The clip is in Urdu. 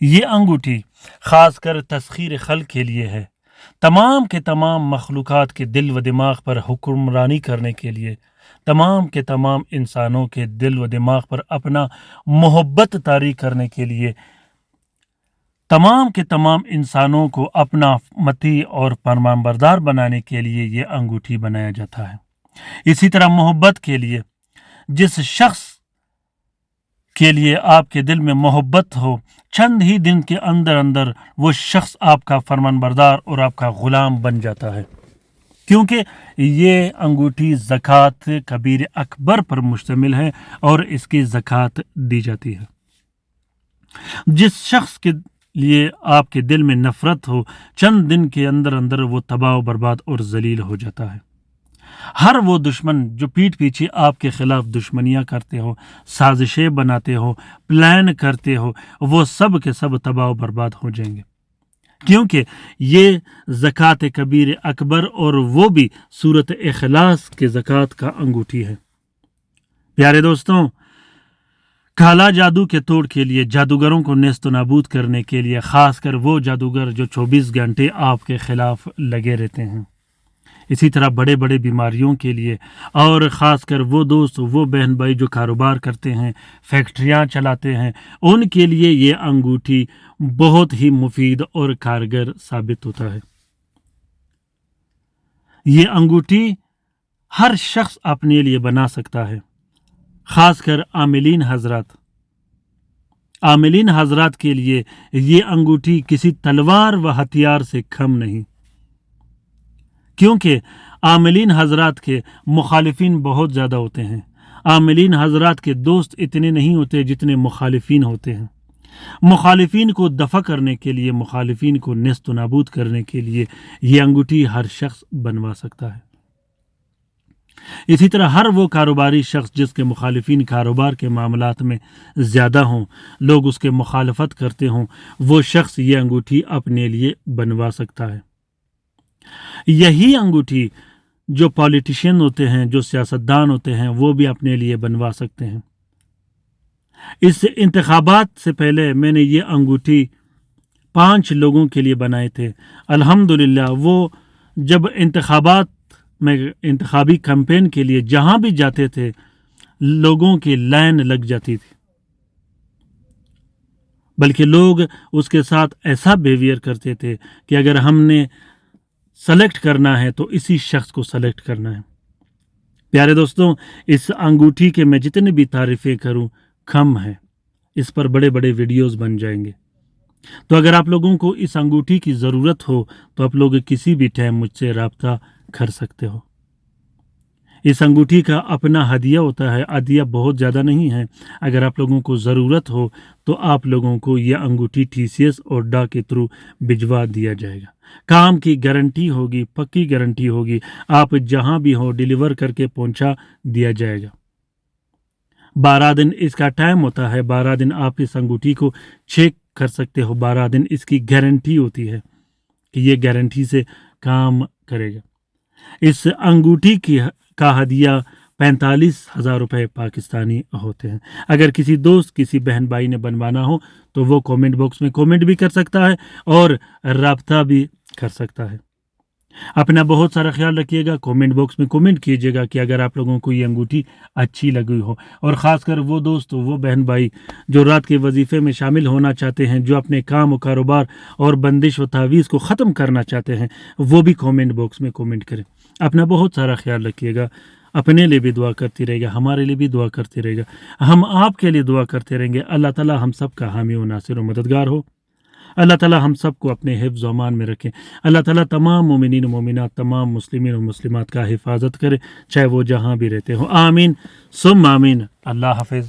یہ انگوٹھی خاص کر تسخیر خلق کے لیے ہے، تمام کے تمام مخلوقات کے دل و دماغ پر حکمرانی کرنے کے لیے، تمام کے تمام انسانوں کے دل و دماغ پر اپنا محبت طاری کرنے کے لیے، تمام کے تمام انسانوں کو اپنا مطیع اور فرمان بردار بنانے کے لیے یہ انگوٹھی بنایا جاتا ہے۔ اسی طرح محبت کے لیے، جس شخص کے لیے آپ کے دل میں محبت ہو، چند ہی دن کے اندر اندر وہ شخص آپ کا فرمان بردار اور آپ کا غلام بن جاتا ہے، کیونکہ یہ انگوٹھی زکوٰۃ کبیر اکبر پر مشتمل ہے اور اس کی زکوٰۃ دی جاتی ہے۔ جس شخص کے لیے آپ کے دل میں نفرت ہو، چند دن کے اندر اندر وہ تباہ و برباد اور ذلیل ہو جاتا ہے۔ ہر وہ دشمن جو پیٹھ پیچھے آپ کے خلاف دشمنیاں کرتے ہو، سازشیں بناتے ہو، پلان کرتے ہو، وہ سب کے سب تباہ و برباد ہو جائیں گے، کیونکہ یہ زکوٰۃ کبیر اکبر اور وہ بھی صورت اخلاص کے زکوٰۃ کا انگوٹھی ہے۔ پیارے دوستوں، کالا جادو کے توڑ کے لیے، جادوگروں کو نیست و نابود کرنے کے لیے، خاص کر وہ جادوگر جو 24 گھنٹے آپ کے خلاف لگے رہتے ہیں، اسی طرح بڑے بڑے بیماریوں کے لیے، اور خاص کر وہ دوست، وہ بہن بھائی جو کاروبار کرتے ہیں، فیکٹریاں چلاتے ہیں، ان کے لیے یہ انگوٹھی بہت ہی مفید اور کارگر ثابت ہوتا ہے۔ یہ انگوٹھی ہر شخص اپنے لیے بنا سکتا ہے، خاص کر عاملین حضرات کے لیے یہ انگوٹھی کسی تلوار و ہتھیار سے کم نہیں، کیونکہ عاملین حضرات کے مخالفین بہت زیادہ ہوتے ہیں، عاملین حضرات کے دوست اتنے نہیں ہوتے جتنے مخالفین ہوتے ہیں۔ مخالفین کو دفع کرنے کے لیے، مخالفین کو نیست و نابود کرنے کے لیے یہ انگوٹھی ہر شخص بنوا سکتا ہے۔ اسی طرح ہر وہ کاروباری شخص جس کے مخالفین کاروبار کے معاملات میں زیادہ ہوں، لوگ اس کے مخالفت کرتے ہوں، وہ شخص یہ انگوٹھی اپنے لیے بنوا سکتا ہے۔ یہی انگوٹھی جو پولیٹیشین ہوتے ہیں، جو سیاستدان ہوتے ہیں، وہ بھی اپنے لیے بنوا سکتے ہیں۔ اس انتخابات سے پہلے میں نے یہ انگوٹھی 5 لوگوں کے لیے بنائے تھے۔ الحمدللہ وہ جب انتخابات میں انتخابی کیمپین کے لیے جہاں بھی جاتے تھے، لوگوں کی لائن لگ جاتی تھی، بلکہ لوگ اس کے ساتھ ایسا بیہیویئر کرتے تھے کہ اگر ہم نے سلیکٹ کرنا ہے تو اسی شخص کو سلیکٹ کرنا ہے۔ پیارے دوستوں، اس انگوٹھی کے میں جتنے بھی تعریفیں کروں کم ہے، اس پر بڑے بڑے ویڈیوز بن جائیں گے۔ تو اگر آپ لوگوں کو اس انگوٹھی کی ضرورت ہو تو آپ لوگ کسی بھی ٹائم مجھ سے رابطہ کر سکتے ہو۔ اس انگوٹھی کا اپنا ہدیہ ہوتا ہے، ہدیہ بہت زیادہ نہیں ہے۔ اگر آپ لوگوں کو ضرورت ہو تو آپ لوگوں کو یہ انگوٹھی TCS اور ڈاک کے تھرو بھجوا دیا جائے گا۔ کام کی گارنٹی ہوگی، پکی گارنٹی ہوگی، آپ جہاں بھی ہو ڈیلیور کر کے پہنچا دیا جائے گا۔ 12 دن اس کا ٹائم ہوتا ہے، 12 دن آپ اس انگوٹھی کو چیک کر سکتے ہو، 12 دن اس کی گارنٹی ہوتی ہے کہ یہ گارنٹی سے کام کرے گا۔ اس انگوٹھی کا ہدیہ 45,000 روپے پاکستانی ہوتے ہیں۔ اگر کسی دوست، کسی بہن بھائی نے بنوانا ہو تو وہ کومنٹ باکس میں کومنٹ بھی کر سکتا ہے اور رابطہ بھی کر سکتا ہے۔ اپنا بہت سارا خیال رکھیے گا، کومنٹ باکس میں کومنٹ کیجیے گا کہ اگر آپ لوگوں کو یہ انگوٹھی اچھی لگی ہو، اور خاص کر وہ دوست، وہ بہن بھائی جو رات کے وظیفے میں شامل ہونا چاہتے ہیں، جو اپنے کام و کاروبار اور بندش و تعویذ کو ختم کرنا چاہتے ہیں، وہ بھی کومنٹ باکس میں کومنٹ کریں۔ اپنا بہت سارا خیال رکھیے گا، اپنے لیے بھی دعا کرتی رہے گا، ہمارے لیے بھی دعا کرتے رہے گا، ہم آپ کے لیے دعا کرتے رہیں گے۔ اللہ تعالیٰ ہم سب کا حامی و ناصر و مددگار ہو۔ اللہ تعالیٰ ہم سب کو اپنے حفظ و امان میں رکھیں۔ اللہ تعالیٰ تمام مومنین و مومنات، تمام مسلمین و مسلمات کا حفاظت کرے، چاہے وہ جہاں بھی رہتے ہوں۔ آمین ثم آمین۔ اللہ حافظ۔